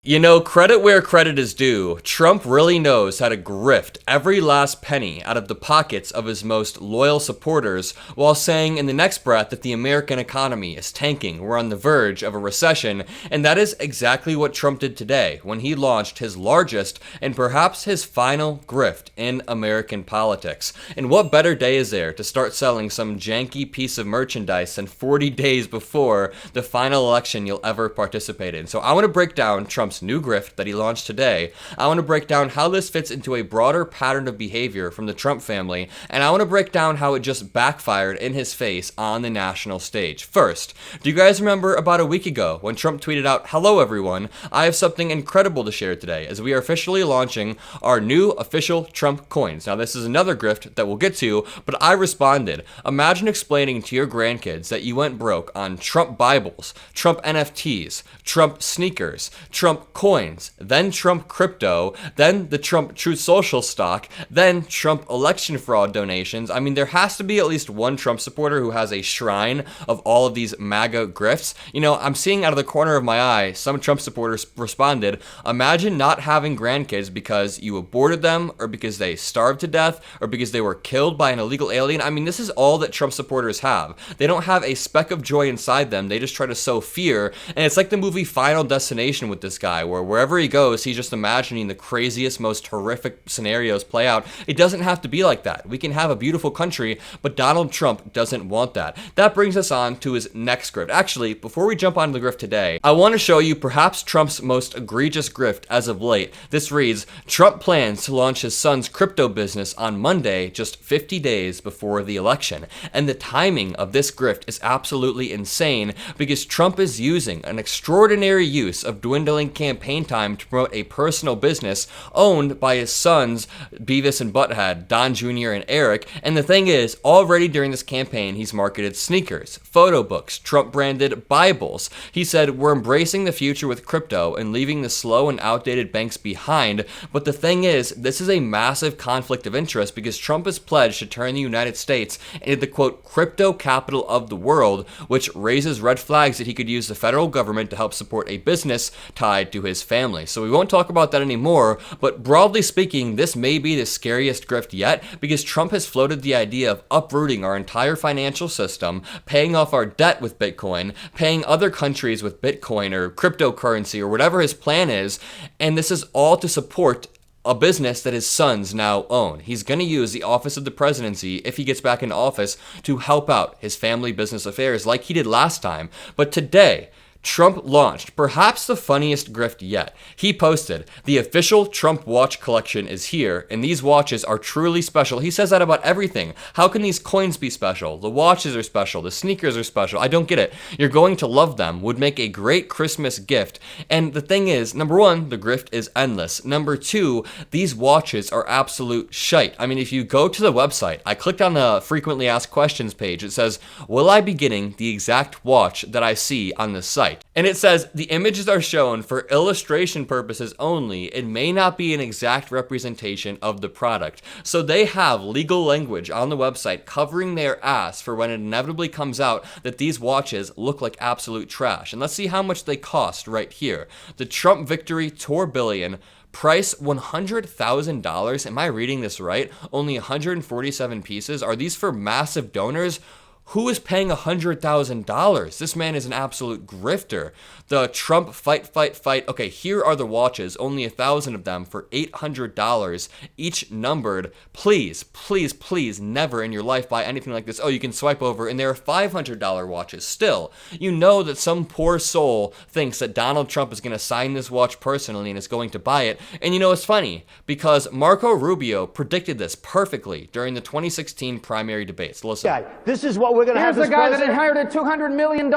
You know, credit where credit is due. Trump really knows how to grift every last penny out of the pockets of his most loyal supporters while saying in the next breath that the American economy is tanking, we're on the verge of a recession, and that is exactly what Trump did today when he launched his largest and perhaps his final grift in American politics. And what better day is there to start selling some janky piece of merchandise than 40 days before the final election you'll ever participate in? So I want to break down Trump's new grift that he launched today. I want to break down how this fits into a broader pattern of behavior from the Trump family, and I want to break down how it just backfired in his face on the national stage. First, do you guys remember about a week ago when Trump tweeted out, "Hello everyone, I have something incredible to share today as we are officially launching our new official Trump coins." Now this is another grift that we'll get to, but I responded, imagine explaining to your grandkids that you went broke on Trump Bibles, Trump NFTs, Trump sneakers, Trump coins, then Trump crypto, then the Trump Truth Social stock, then Trump election fraud donations. I mean, there has to be at least one Trump supporter who has a shrine of all of these MAGA grifts. You know, I'm seeing out of the corner of my eye, some Trump supporters responded, imagine not having grandkids because you aborted them, or because they starved to death, or because they were killed by an illegal alien. I mean, this is all that Trump supporters have. They don't have a speck of joy inside them. They just try to sow fear, and it's like the movie Final Destination with this guy, where wherever he goes, he's just imagining the craziest, most horrific scenarios play out. It doesn't have to be like that. We can have a beautiful country, but Donald Trump doesn't want that. That brings us on to his next grift. Actually, before we jump onto the grift today, I want to show you perhaps Trump's most egregious grift as of late. This reads, Trump plans to launch his son's crypto business on Monday, just 50 days before the election. And the timing of this grift is absolutely insane because Trump is using an extraordinary use of dwindling campaign time to promote a personal business owned by his sons, Beavis and Butthead, Don Jr. and Eric. And the thing is, already during this campaign, he's marketed sneakers, photo books, Trump-branded Bibles. He said, we're embracing the future with crypto and leaving the slow and outdated banks behind. But the thing is, this is a massive conflict of interest because Trump has pledged to turn the United States into the, quote, crypto capital of the world, which raises red flags that he could use the federal government to help support a business tied to his family. So we won't talk about that anymore, but broadly speaking, this may be the scariest grift yet because Trump has floated the idea of uprooting our entire financial system, paying off our debt with Bitcoin, paying other countries with Bitcoin or cryptocurrency or whatever his plan is, and this is all to support a business that his sons now own. He's going to use the office of the presidency, if he gets back into office, to help out his family business affairs like he did last time. But today, Trump launched perhaps the funniest grift yet. He posted, the official Trump watch collection is here, and these watches are truly special. He says that about everything. How can these coins be special? The watches are special. The sneakers are special. I don't get it. You're going to love them. Would make a great Christmas gift. And the thing is, number one, the grift is endless. Number two, these watches are absolute shite. I mean, if you go to the website, I clicked on the frequently asked questions page. It says, will I be getting the exact watch that I see on the site? And it says, the images are shown for illustration purposes only. It may not be an exact representation of the product. So they have legal language on the website covering their ass for when it inevitably comes out that these watches look like absolute trash. And let's see how much they cost right here. The Trump Victory Tourbillon, price $100,000. Am I reading this right? Only 147 pieces. Are these for massive donors? Who is paying $100,000? This man is an absolute grifter. The Trump fight. Okay, here are the watches. Only 1,000 of them for $800, each numbered. Please, please, please never in your life buy anything like this. Oh, you can swipe over, and there are $500 watches. Still, you know that some poor soul thinks that Donald Trump is going to sign this watch personally and is going to buy it. And you know, it's funny because Marco Rubio predicted this perfectly during the 2016 primary debates. Listen. This is what we're going to have. Here's the guy that inherited $200 million.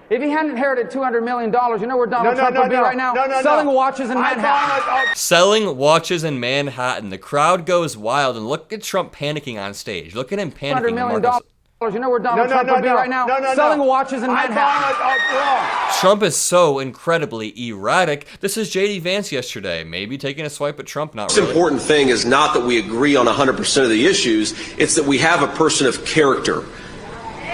If he hadn't inherited $200 million, you know where Donald Trump would be right now? Selling watches in Manhattan. Selling watches in Manhattan. The crowd goes wild, and look at Trump panicking on stage. Look at him panicking. $200 million. You know where Donald Trump would be right now? Selling watches in Manhattan. Trump is so incredibly erratic. This is J.D. Vance yesterday, maybe taking a swipe at Trump, not really. The important thing is not that we agree on 100% of the issues, it's that we have a person of character.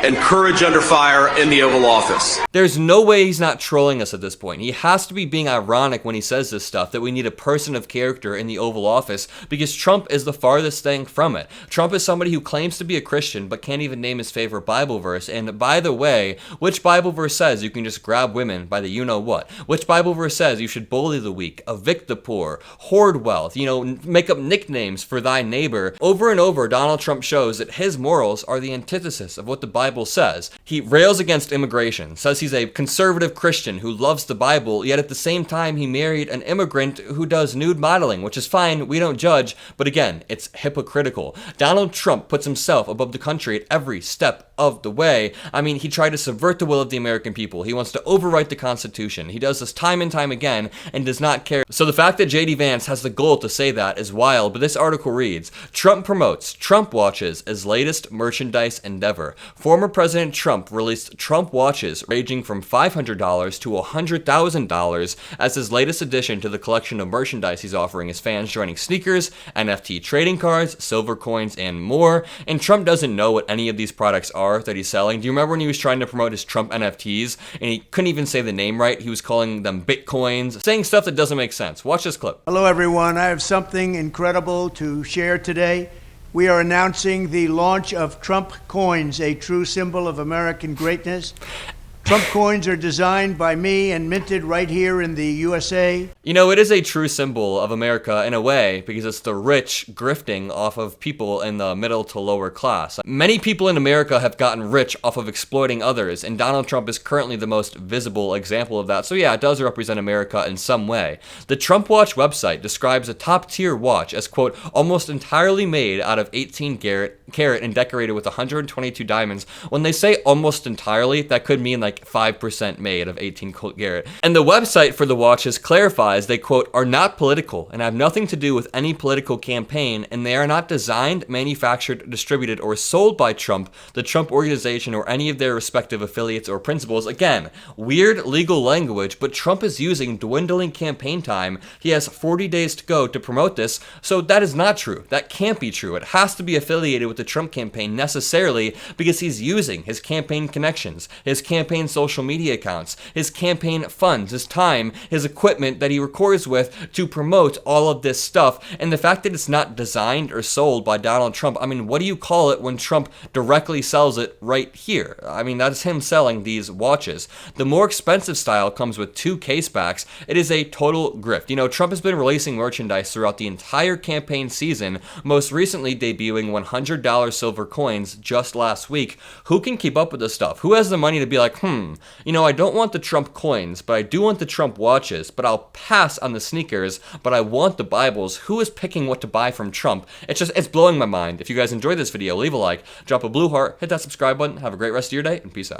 and courage under fire in the Oval Office. There's no way he's not trolling us at this point. He has to be being ironic when he says this stuff, that we need a person of character in the Oval Office, because Trump is the farthest thing from it. Trump is somebody who claims to be a Christian but can't even name his favorite Bible verse. And by the way, which Bible verse says you can just grab women by the you-know-what? Which Bible verse says you should bully the weak, evict the poor, hoard wealth, make up nicknames for thy neighbor? Over and over, Donald Trump shows that his morals are the antithesis of what the Bible says. He rails against immigration, says he's a conservative Christian who loves the Bible, yet at the same time he married an immigrant who does nude modeling, which is fine, we don't judge, but again, it's hypocritical. Donald Trump puts himself above the country at every step of the way. I mean, he tried to subvert the will of the American people. He wants to overwrite the Constitution. He does this time and time again and does not care. So the fact that JD Vance has the goal to say that is wild, but this article reads, Trump promotes Trump watches as latest merchandise endeavor. Former President Trump released Trump watches ranging from $500 to $100,000 as his latest addition to the collection of merchandise he's offering his fans, joining sneakers, NFT trading cards, silver coins, and more. And Trump doesn't know what any of these products are that he's selling. Do you remember when he was trying to promote his Trump NFTs and he couldn't even say the name right? He was calling them Bitcoins, saying stuff that doesn't make sense. Watch this clip. Hello, everyone. I have something incredible to share today. We are announcing the launch of Trump coins, a true symbol of American greatness. Trump coins are designed by me and minted right here in the USA. You know, it is a true symbol of America in a way, because it's the rich grifting off of people in the middle to lower class. Many people in America have gotten rich off of exploiting others, and Donald Trump is currently the most visible example of that. So yeah, it does represent America in some way. The Trump Watch website describes a top-tier watch as, quote, almost entirely made out of 18 carat and decorated with 122 diamonds. When they say almost entirely, that could mean like 5% made of 18 karat. And the website for the watches clarifies they, quote, are not political and have nothing to do with any political campaign, and they are not designed, manufactured, distributed, or sold by Trump, the Trump organization, or any of their respective affiliates or principals. Again, weird legal language, but Trump is using dwindling campaign time. He has 40 days to go to promote this, so that is not true. That can't be true. It has to be affiliated with the Trump campaign necessarily, because he's using his campaign connections, his campaign social media accounts, his campaign funds, his time, his equipment that he records with to promote all of this stuff. And the fact that it's not designed or sold by Donald Trump, I mean, what do you call it when Trump directly sells it right here? I mean, that's him selling these watches. The more expensive style comes with 2 case backs. It is a total grift. You know, Trump has been releasing merchandise throughout the entire campaign season, most recently debuting $100 silver coins just last week. Who can keep up with this stuff? Who has the money to be like, you know, I don't want the Trump coins, but I do want the Trump watches, but I'll pass on the sneakers, but I want the Bibles. Who is picking what to buy from Trump? It's blowing my mind. If you guys enjoyed this video, leave a like, drop a blue heart, hit that subscribe button, have a great rest of your day, and peace out.